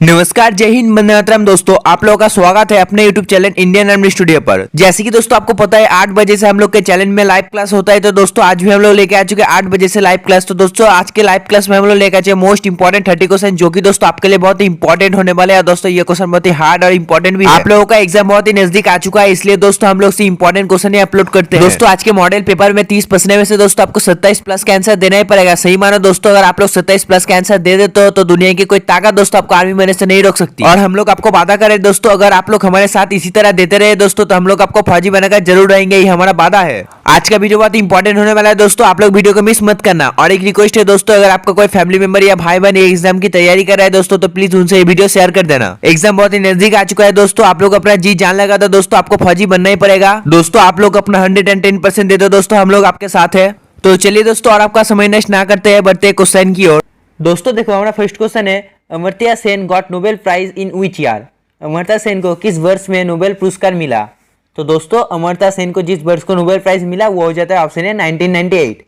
नमस्कार, जय हिंद, वंदे मातरम। दोस्तों आप लोगों का स्वागत है अपने YouTube channel Indian army studio पर। जैसे कि दोस्तों आपको पता है 8 बजे से हम लोग के चैनल में लाइव क्लास होता है। तो दोस्तों आज भी हम लोग लेके आ चुके हैं 8 बजे से लाइव क्लास। तो दोस्तों आज के लाइव क्लास में हम लोग लेके आ चुके मोस्ट इंपॉर्टेंट 30 क्वेश्चन, जो कि दोस्तों आपके लिए बहुत ही इंपॉर्टेंट होने वाले हैं। दोस्तों ये क्वेश्चन बहुत ही हार्ड और इंपॉर्टेंट भी है। आप लोगों का एग्जाम बहुत ही नजदीक आ चुका है, इसलिए दोस्तों हम लोग से इंपॉर्टेंट क्वेश्चन अपलोड करते हैं। दोस्तों आज के मॉडल पेपर में 30 प्रश्न में से दोस्तों आपको 27 प्लस का आंसर देना ही पड़ेगा। सही मानो दोस्तों, अगर आप लोग 27 प्लस का आंसर दे देते हो तो दुनिया की कोई ताकत दोस्तों आपको आर्मी बनने से नहीं रोक सकती। और हम लोग आपको वादा करें दोस्तों, अगर आप लोग हमारे साथ इसी तरह देते रहे दोस्तों, तो हम लोग आपको फौजी बनाकर जरूर रहेंगे, ये हमारा वादा है। आज का वीडियो बहुत इंपॉर्टेंट होने वाला है दोस्तों, आप लोग वीडियो को मिस मत करना। और एक रिक्वेस्ट है दोस्तों, अगर आपका कोई फैमिली मेंबर या भाई बहन एग्जाम की तैयारी कर रहा है दोस्तों, तो प्लीज उनसे ये वीडियो शेयर कर देना। एग्जाम बहुत ही नजदीक आ चुका है दोस्तों, आप लोग अपना जी जान लगा, तो दोस्तों आपको फौजी बनना ही पड़ेगा। दोस्तों आप लोग अपना 110% दे दो दोस्तों, हम लोग आपके साथ है। तो चलिए दोस्तों, और आपका समय नष्ट ना करते हैं, बढ़ते क्वेश्चन की ओर। दोस्तों देखो, हमारा फर्स्ट क्वेश्चन है, Amartya Sen got Nobel prize in which year? Amartya Sen को किस वर्ष में नोबेल पुरस्कार मिला? तो दोस्तों अमर्त्य सेन को जिस वर्ष को नोबेल प्राइज मिला वो हो जाता है ऑप्शन है 1998।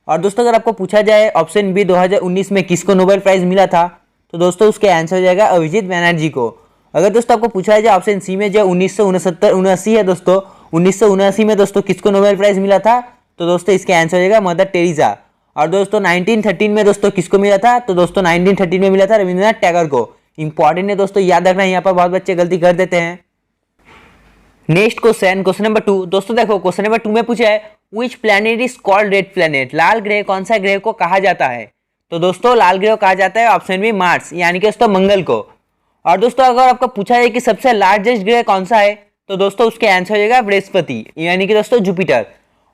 और दोस्तों अगर आपको पूछा जाए ऑप्शन बी 2019 में किसको नोबेल प्राइज मिला था, तो दोस्तों उसके आंसर हो जाएगा अभिजीत बैनर्जी को। अगर दोस्तों आपको पूछा जाए ऑप्शन सी में जो 1969 है दोस्तों, 1979 में दोस्तों किसको नोबेल प्राइज मिला था, तो दोस्तों इसके आंसर हो जाएगा मदर टेरेसा। और दोस्तों 1913 में दोस्तों किसको मिला था, तो दोस्तों 1913 में मिला था रविंद्रनाथ टैगोर को। इंपॉर्टेंट है दोस्तों, याद रखना, यहाँ पर बहुत बच्चे गलती कर देते हैं। Next question, question number 2। दोस्तों देखो क्वेश्चन नंबर 2 में पूछा है, which planet is called red planet? लाल ग्रह कौन सा ग्रह को कहा जाता है? तो दोस्तों लाल ग्रह को कहा जाता है ऑप्शन बी मार्स, यानी कि दोस्तों मंगल को। और दोस्तों अगर आपको पूछा जाए कि सबसे लार्जेस्ट ग्रह कौन सा है, तो दोस्तों उसके आंसर हो जाएगा बृहस्पति, यानी कि दोस्तों जुपिटर।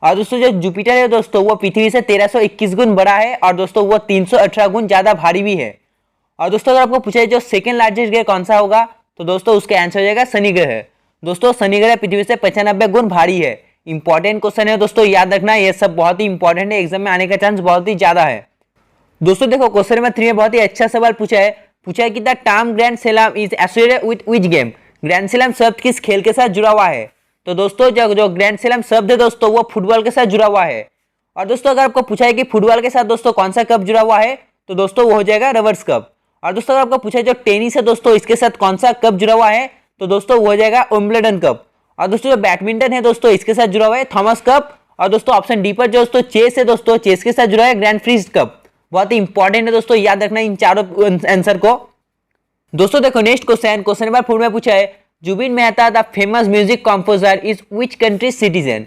और दोस्तों जो जुपिटर है दोस्तों वो पृथ्वी से 1321 गुण बड़ा है, और दोस्तों वो 318 गुण ज्यादा भारी भी है। और दोस्तों अगर आपको पूछा जाए जो सेकंड लार्जेस्ट ग्रह कौन सा होगा, तो दोस्तों उसके आंसर हो जाएगा शनि ग्रह। दोस्तों शनि ग्रह पृथ्वी से 95 गुण भारी है। इंपॉर्टेंट क्वेश्चन है दोस्तों, याद रखना, ये सब बहुत ही इंपॉर्टेंट है, एग्जाम में आने का चांस बहुत ही ज्यादा है। दोस्तों देखो क्वेश्चन नंबर 3 में बहुत ही अच्छा सवाल पूछा है कि the term grand slam is associated with which game? Grand slam शब्द किस खेल के साथ जुड़ा हुआ है? तो दोस्तों जो ग्रैंड स्लैम शब्द है दोस्तों वो फुटबॉल के साथ जुड़ा हुआ है। और दोस्तों अगर आपको पूछा है कि फुटबॉल के साथ दोस्तों कौन सा कप जुड़ा हुआ है, तो दोस्तों वो हो जाएगा रबर्स कप। और दोस्तों अगर आपको पूछा है जो टेनिस है दोस्तों इसके साथ कौन सा कप जुड़ा हुआ है, तो दोस्तों वो हो जाएगा विंबलडन कप। और दोस्तों जो बैडमिंटन है दोस्तों इसके साथ जुड़ा हुआ है थॉमस कप। और दोस्तों ऑप्शन डी पर जो दोस्तों चेस है दोस्तों, चेस के साथ जुड़ा है ग्रैंड प्रिक्स कप। बहुत ही इंपॉर्टेंट है दोस्तों, याद रखना इन चारों आंसर को। दोस्तों देखो नेक्स्ट क्वेश्चन, क्वेश्चन नंबर 4 में पूछा है, Zubin Mehta the famous music composer is which country citizen?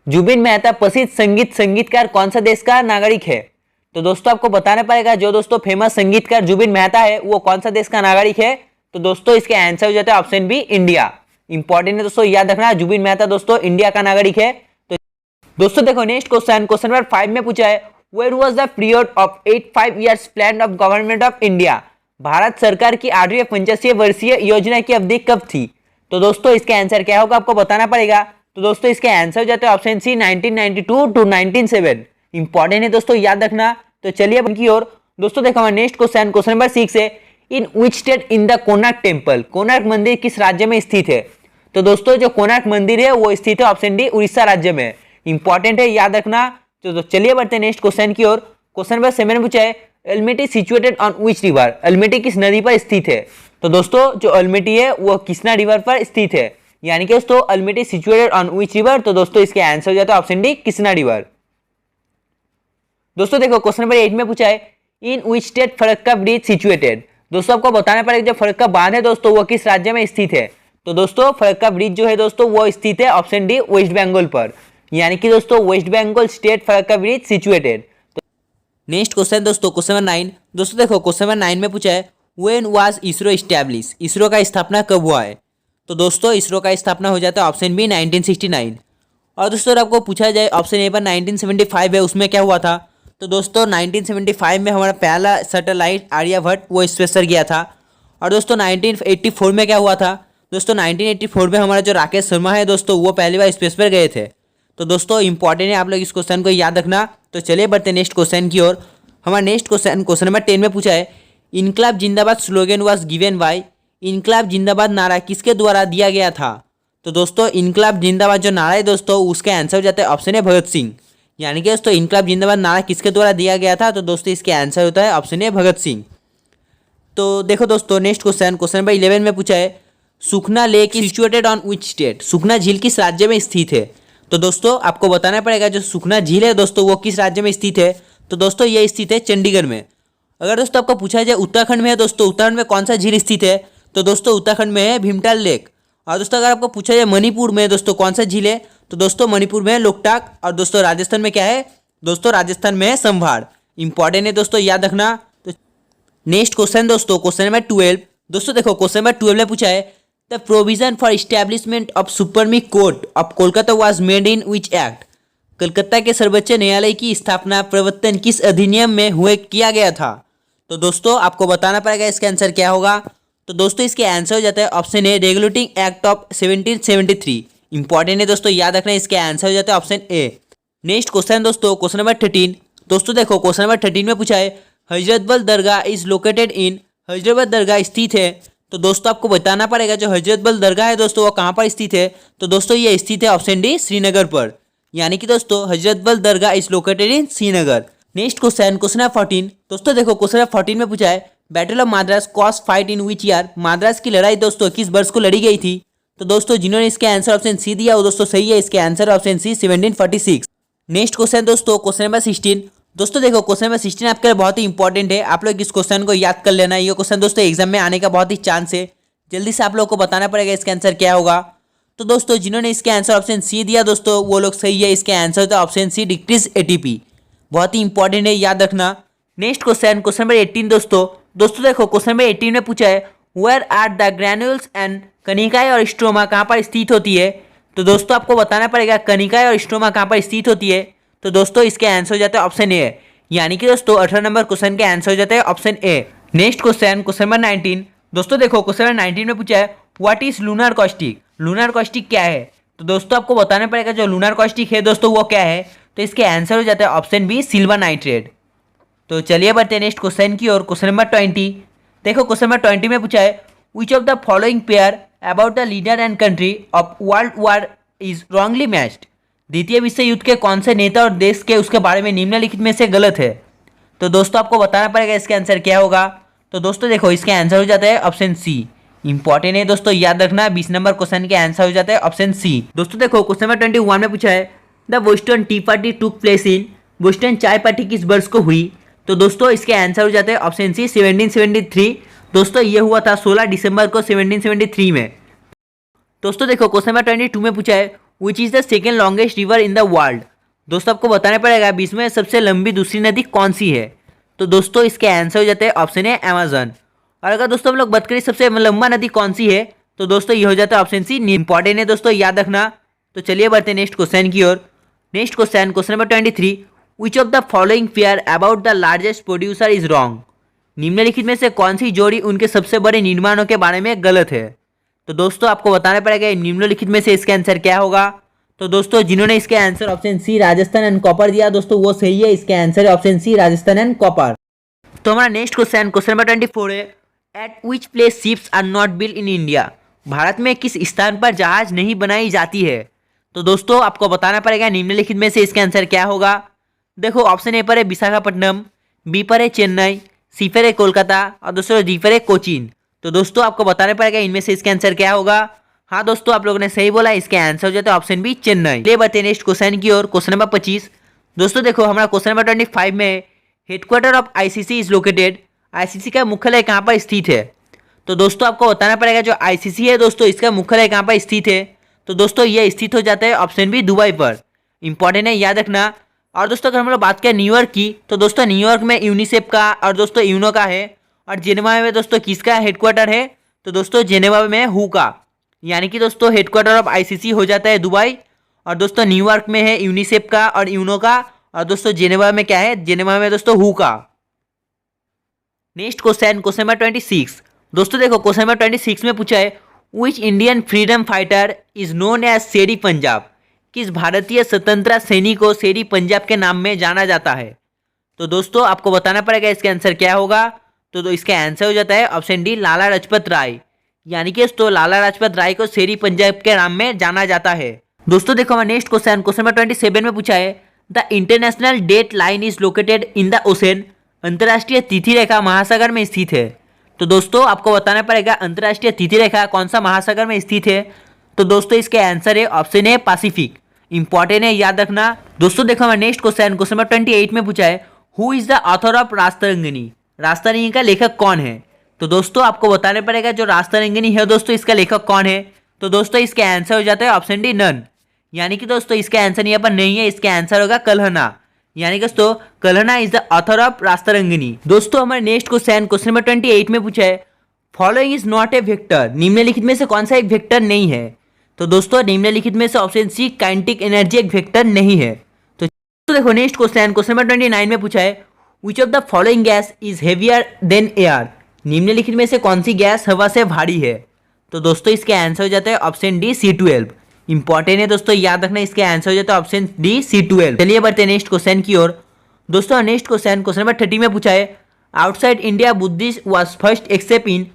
Zubin Mehta प्रसिद्ध संगीतकार कौन सा देश का नागरिक है? तो दोस्तों आपको बताना पड़ेगा जो दोस्तों फेमस संगीतकार जुबिन मेहता है वो कौन सा देश का नागरिक है, तो दोस्तों इसके आंसर हो जाता है ऑप्शन बी इंडिया। इंपॉर्टेंट है दोस्तों, याद रखना, जुबिन मेहता दोस्तों इंडिया का नागरिक है। तो दोस्तों देखो नेक्स्ट क्वेश्चन, क्वेश्चन नंबर 5 में पूछा है, where was the period of 85 years plan of government of India? Bharat सरकार की 8वीं पंचाशीय वर्षीय योजना की अवधि कब थी? तो दोस्तों इसके आंसर क्या होगा आपको बताना पड़ेगा। तो दोस्तों इसके आंसर हो जाते हैं ऑप्शन सी 1992 टू 1907। इंपॉर्टेंट है दोस्तों, याद रखना। तो चलिए उनकी ओर। दोस्तों देखो हमारा नेक्स्ट क्वेश्चन, क्वेश्चन नंबर 6 है, in which state in the Konark temple? Konark मंदिर किस राज्य में स्थित है? तो दोस्तों जो कोणार्क मंदिर है वो स्थित है ऑप्शन डी उड़ीसा राज्य में। इंपॉर्टेंट है, याद रखना। तो चलिए बढ़ते हैं नेक्स्ट क्वेश्चन की ओर। क्वेश्चन नंबर 7 में पूछा है, अल्मेटी सिचुएटेड ऑन विच रिवर? अल्मेटी किस नदी पर स्थित है? तो दोस्तों जो अल्मेटी है वो कृष्णा रिवर पर स्थित है, यानी कि दोस्तों अल्मेटी सिचुएटेड ऑन विच रिवर? तो दोस्तों इसके आंसर हो जाता है ऑप्शन डी कृष्णा रिवर। दोस्तों देखो क्वेश्चन नंबर 8 में पूछा है, in which state Farakka bridge situated? दोस्तों आपको बताना पड़ेगा जो फरक्का बांध है दोस्तों वो किस राज्य में स्थित है? तो दोस्तों फरक्का ब्रिज जो है दोस्तों वो स्थित है ऑप्शन डी वेस्ट बंगाल पर, यानी कि दोस्तों West Bengal state Farakka bridge situated. Next question दोस्तों, क्वेश्चन नंबर 9। दोस्तों देखो क्वेश्चन नंबर 9 में पूछा है, when was ISRO establish? ISRO का स्थापना कब हुआ है? तो दोस्तों इसरो का स्थापना हो जाता है ऑप्शन बी 1969। और दोस्तों अगर आपको पूछा जाए ऑप्शन ए पर 1975 है, उसमें क्या हुआ था? तो दोस्तों 1975 में हमारा पहला सैटेलाइट आर्यभट्ट वो स्पेस पर गया था। और दोस्तों 1984 में क्या हुआ था? दोस्तों 1984 में हमारा जो राकेश शर्मा है दोस्तों वो पहली बार स्पेस पर गए थे। तो दोस्तों इंपॉर्टेंट है, आप लोग इस क्वेश्चन को याद रखना। तो चलिए बढ़ते नेक्स्ट क्वेश्चन की ओर। हमारा नेक्स्ट क्वेश्चन, क्वेश्चन नंबर 10 में पूछा है, इनकलाब जिंदाबाद स्लोगन वाज गिवन बाय? इनकलाब जिंदाबाद नारा किसके द्वारा दिया गया था? तो दोस्तों इनकलाब जिंदाबाद जो नारा है दोस्तों उसका आंसर हो जाता है ऑप्शन है भगत सिंह, यानी कि दोस्तों इनकलाब जिंदाबाद नारा किसके द्वारा दिया गया था? तो दोस्तों इसके आंसर होता है ऑप्शन ए भगत सिंह। तो देखो दोस्तों नेक्स्ट क्वेश्चन नंबर 11 में पूछा है Sukhna lake situated on which state. Sukhna झील किस राज्य में स्थित है। तो दोस्तों आपको बताना पड़ेगा जो सुखना झील है दोस्तों वो किस राज्य में स्थित है। तो दोस्तों ये स्थित है चंडीगढ़ में। अगर दोस्तों आपको पूछा जाए उत्तराखंड में है दोस्तों, उत्तराखंड में कौन सा झील स्थित है। तो दोस्तों उत्तराखंड में है भीमताल लेक। और दोस्तों अगर आपको पूछा जाए मणिपुर में दोस्तों कौन सा झील है। तो दोस्तों मणिपुर में है लोकटाक। और दोस्तों राजस्थान में क्या है। दोस्तों राजस्थान में है संभार। इंपॉर्टेंट है दोस्तों, याद रखना। तो नेक्स्ट क्वेश्चन दोस्तों क्वेश्चन नंबर 12। दोस्तों देखो क्वेश्चन नंबर 12 में पूछा है the provision for establishment of supreme court of Kolkata was made in which act. Calcutta के सर्वोच्च न्यायालय की स्थापना प्रवर्तन किस अधिनियम में हुए किया गया था। तो दोस्तों आपको बताना पड़ेगा इसका आंसर क्या होगा। तो दोस्तों इसके आंसर हो जाता है option A regulating act of 1773। Important है दोस्तों, याद रखना। इसका आंसर हो जाता है ऑप्शन ए। नेक्स्ट क्वेश्चन दोस्तों क्वेश्चन नंबर 13। दोस्तों देखो क्वेश्चन नंबर 13 में पूछा है हजरतबल दरगाह इज लोकेटेड इन। हजरतबल दरगाह स्थित है। तो दोस्तों आपको बताना पड़ेगा जो हजरतबल दरगाह है दोस्तों वो कहाँ पर स्थित है। तो दोस्तों ये स्थित है ऑप्शन डी श्रीनगर पर। यानी कि दोस्तों Hazratbal Dargah is located in Srinagar. Next question question number 14। दोस्तों देखो क्वेश्चन नंबर 14 में पूछा है battle of Madras cause fight in which year. Madras की लड़ाई दोस्तों किस वर्ष को लड़ी गई थी। तो दोस्तों जिन्होंने इसके आंसर ऑप्शन सी दिया वो दोस्तों सही है। इसके answer option C 1746। Next question दोस्तों क्वेश्चन नंबर 16। दोस्तों देखो क्वेश्चन नंबर 16 आपके लिए बहुत ही इंपॉर्टेंट है। आप लोग इस क्वेश्चन को याद कर लेना। ये क्वेश्चन दोस्तों एग्जाम में आने का बहुत ही चांस है। जल्दी से आप लोग को बताना पड़ेगा इसका आंसर क्या होगा। तो दोस्तों जिन्होंने इसके आंसर ऑप्शन सी दिया दोस्तों वो लोग सही है। इसके आंसर होता है ऑप्शन सी डिक्रीज एटीपी। बहुत ही इंपॉर्टेंट है, याद रखना। नेक्स्ट क्वेश्चन क्वेश्चन नंबर 18 दोस्तों देखो क्वेश्चन नंबर 18 में पूछा है where are the granules and कनिकाएं और स्ट्रोमा कहाँ पर स्थित होती है। तो दोस्तों आपको बताना पड़ेगा कनिकाएं और स्ट्रोमा कहाँ पर स्थित होती है। तो दोस्तों इसके आंसर हो जाता है ऑप्शन ए। यानी कि दोस्तों 18 नंबर क्वेश्चन के आंसर हो जाता है option A. Next question question number 19। दोस्तों देखो क्वेश्चन नंबर 19 में पूछा है what is lunar caustic. Lunar caustic क्या है। तो दोस्तों आपको बताना पड़ेगा जो लूनर कॉस्टिक है दोस्तों वो क्या है। तो इसके आंसर हो जाता है ऑप्शन बी सिल्वर नाइट्रेट। तो चलिए बढ़ते हैं नेक्स्ट क्वेश्चन की और क्वेश्चन नंबर 20। देखो क्वेश्चन नंबर 20 में पूछा है which of the following pair about the leader and country of world war is wrongly matched. द्वितीय विश्व युद्ध के कौन से नेता और देश के उसके बारे में निम्नलिखित में से गलत है। तो दोस्तों आपको बताना पड़ेगा इसका आंसर क्या होगा। तो दोस्तों देखो इसका आंसर हो जाता है ऑप्शन सी। इंपॉर्टेंट है दोस्तों, याद रखना। 20 नंबर क्वेश्चन के आंसर हो जाता है ऑप्शन सी। दोस्तों देखो क्वेश्चन नंबर 21 में पूछा है the Boston T party took place in. Boston चाय पार्टी किस वर्ष को हुई। तो दोस्तों इसके आंसर हो जाते हैं ऑप्शन सी 1773। दोस्तों ये हुआ था 16 दिसंबर को 1773 में। दोस्तों देखो क्वेश्चन नंबर 22 में पूछा है which is the second longest river in the world. दोस्तों आपको बताना पड़ेगा विश्व में सबसे लंबी दूसरी नदी कौन सी है। तो दोस्तों इसके आंसर हो जाते हैं ऑप्शन ए अमेजन। और अगर दोस्तों हम लोग बात करें सबसे लंबा नदी कौन सी है तो दोस्तों ये हो जाता है ऑप्शन सी। इंपॉर्टेंट है दोस्तों, याद रखना। तो चलिए बढ़ते हैं नेक्स्ट क्वेश्चन की ओर। Next question question number 23 which of the following pair about the largest producer is wrong. निम्नलिखित में से कौन सी जोड़ी उनके सबसे बड़े निर्माणों के बारे में गलत है। तो दोस्तों आपको बताना पड़ेगा निम्नलिखित में से इसका आंसर क्या होगा। तो दोस्तों जिन्होंने इसके answer option C Rajasthan and copper दिया दोस्तों वो सही है। इसके आंसर है option C Rajasthan and copper. तो हमारा नेक्स्ट क्वेश्चन क्वेश्चन नंबर 24 है at which place ships are not built in India. Bharat में किस स्थान पर जहाज नहीं बनाई जाती है। तो दोस्तों आपको बताना पड़ेगा निम्नलिखित में से इसका आंसर क्या होगा। देखो ऑप्शन ए पर है विशाखापट्टनम, बी पर है चेन्नई, सी पर है कोलकाता और दोस्तों डी पर है कोचीन। तो दोस्तों आपको बताना पड़ेगा इनमें से इसका आंसर क्या होगा। हाँ दोस्तों आप लोगों ने सही बोला। इसका आंसर हो जाता है ऑप्शन बी चेन्नई। ले बढ़ते नेक्स्ट क्वेश्चन की ओर क्वेश्चन नंबर 25। दोस्तों देखो हमारा क्वेश्चन नंबर 25 में headquarter of ICC is located. ICC का मुख्यालय कहाँ पर स्थित है। तो दोस्तों आपको बताना पड़ेगा जो आईसीसी है दोस्तों इसका मुख्यालय कहाँ पर स्थित है। तो दोस्तों ये स्थित हो जाता है ऑप्शन बी दुबई पर। इंपॉर्टेंट है, याद रखना। और दोस्तों अगर हम लोग बात करें न्यूयॉर्क की तो दोस्तों न्यूयॉर्क में यूनिसेफ का और दोस्तों यूनो का है। और जेनेवा में दोस्तों किसका हेडक्वार्टर है। तो दोस्तों जेनेवा में हु का। यानी कि दोस्तों हेडक्वार्टर ऑफ आईसीसी हो जाता है दुबई। और दोस्तों न्यूयॉर्क में है यूनिसेफ का और यूनो का। और दोस्तों जेनेवा में क्या है, जेनेवा में दोस्तों हु का। Next question question number 26। दोस्तों देखो क्वेश्चन नंबर 26 में पूछा है which Indian freedom fighter is known as Sher-e Punjab. किस भारतीय स्वतंत्रता सैनिक को शेरी पंजाब के नाम में जाना जाता है। तो दोस्तों आपको बताना पड़ेगा इसका आंसर क्या होगा। तो इसका आंसर हो जाता है ऑप्शन डी लाला लाजपत राय। यानी कि दोस्तों लाला लाजपत राय को शेरी पंजाब के नाम में जाना जाता है। दोस्तों देखो हमारा नेक्स्ट क्वेश्चन क्वेश्चन नंबर 27 में पूछा है the international date line is located in the ocean. अंतर्राष्ट्रीय तिथि रेखा महासागर में स्थित है। तो दोस्तों आपको बताना पड़ेगा अंतर्राष्ट्रीय तिथि रेखा कौन सा महासागर में स्थित है। तो दोस्तों इसके आंसर है ऑप्शन ए पैसिफिक। इंपॉर्टेंट है, याद रखना। दोस्तों देखो हमारा नेक्स्ट क्वेश्चन नंबर 28 में पूछा है who is the author of Rajatarangini. Rajatarangini का लेखक कौन है। तो दोस्तों आपको बताना पड़ेगा जो रास्तरंगिनी है दोस्तों इसका लेखक कौन है। तो दोस्तों इसका आंसर हो जाता है ऑप्शन डी नन। यानी कि दोस्तों इसका आंसर यहाँ पर नहीं है, इसका आंसर होगा कल्हना। यानी कि दोस्तों Kalhana is the author of रास्तरंगिनी। दोस्तों हमारे नेक्स्ट क्वेश्चन नंबर 28 में पूछा है following is not a vector. निम्नलिखित में से कौन सा एक वेक्टर नहीं है। तो दोस्तों निम्नलिखित में से ऑप्शन सी काइनेटिक एनर्जी एक वेक्टर नहीं है। तो देखो नेक्स्ट क्वेश्चन नंबर 29 में पूछा है which of the following gas is heavier than air. निम्नलिखित में से कौन सी गैस हवा से भारी है। तो दोस्तों इसका आंसर हो जाता है ऑप्शन डी C12। इंपॉर्टेंट है दोस्तों, याद रखना, इसका आंसर हो जाता है ऑप्शन डी C12। चलिए बढ़ते हैं नेक्स्ट क्वेश्चन की ओर। दोस्तों नेक्स्ट क्वेश्चन नंबर 30 में पूछा है outside India Buddhist was first accept इन।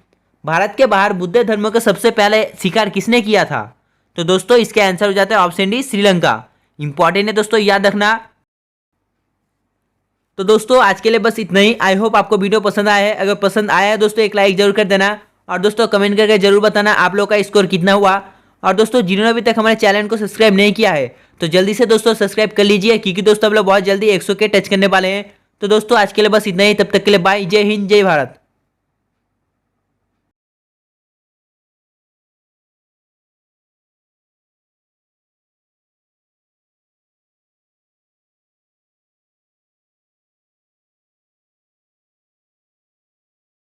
भारत के बाहर बुद्ध धर्म का सबसे पहले स्वीकार किसने किया था। तो दोस्तों इसका आंसर हो जाता है ऑप्शन डी श्रीलंका। इंपॉर्टेंट है दोस्तों, याद रखना। तो दोस्तों आज के लिए बस इतना ही। आई होप आपको वीडियो पसंद आया है। अगर पसंद आया है दोस्तों एक लाइक जरूर कर देना और दोस्तों कमेंट करके जरूर बताना आप लोग का स्कोर कितना हुआ। और दोस्तों जिन्होंने अभी तक हमारे चैनल को सब्सक्राइब नहीं किया है तो जल्दी से दोस्तों सब्सक्राइब कर लीजिए, क्योंकि दोस्तों हम लोग बहुत जल्दी 100 के टच करने वाले हैं। तो दोस्तों आज के लिए बस इतना ही। तब तक के लिए बाय। जय हिंद, जय भारत।